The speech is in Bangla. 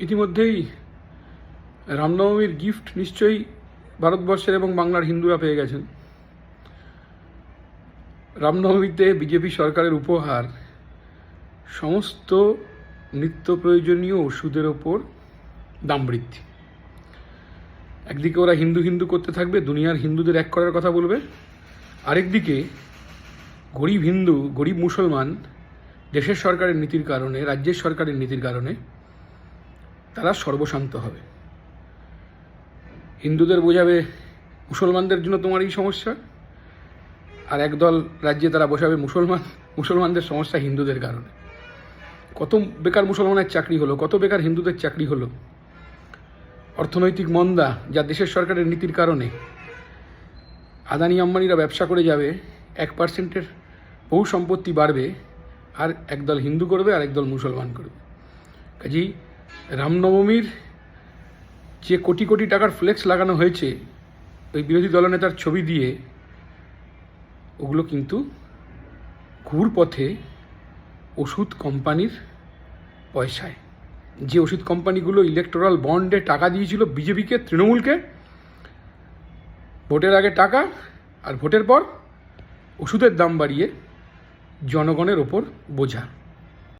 ইতিমধ্যেই রামনবমীর গিফট নিশ্চয়ই ভারতবর্ষের এবং বাংলার হিন্দুরা পেয়ে গেছেন। রামনবমীতে বিজেপি সরকারের উপহার সমস্ত নিত্য প্রয়োজনীয় ওষুধের ওপর দাম বৃদ্ধি। একদিকে ওরা হিন্দু হিন্দু করতে থাকবে, দুনিয়ার হিন্দুদের এক করার কথা বলবে, আরেকদিকে গরিব হিন্দু গরিব মুসলমান দেশের সরকারের নীতির কারণে, রাজ্যের সরকারের নীতির কারণে তারা সর্বশান্ত হবে। হিন্দুদের বোঝাবে মুসলমানদের জন্য তোমার এই সমস্যা, আর একদল রাজ্যে তারা বসাবে মুসলমানদের সমস্যা হিন্দুদের কারণে। কত বেকার মুসলমানের চাকরি হলো, কত বেকার হিন্দুদের চাকরি হলো। অর্থনৈতিক মন্দা যা দেশের সরকারের নীতির কারণে, আদানি আম্বানিরা ব্যবসা করে যাবে, 1% বহু সম্পত্তি বাড়বে, আর একদল হিন্দু করবে আর একদল মুসলমান করবে। কাজেই রামনবমীর যে কোটি কোটি টাকার ফ্লেক্স লাগানো হয়েছে ওই বিরোধী দলনেতার ছবি দিয়ে, ওগুলো কিন্তু ঘুর পথে ওষুধ কোম্পানির পয়সায়। যে ওষুধ কোম্পানিগুলো ইলেকটোরাল বন্ডে টাকা দিয়েছিল বিজেপিকে, তৃণমূলকে, ভোটের আগে টাকা আর ভোটের পর ওষুধের দাম বাড়িয়ে জনগণের ওপর বোঝা।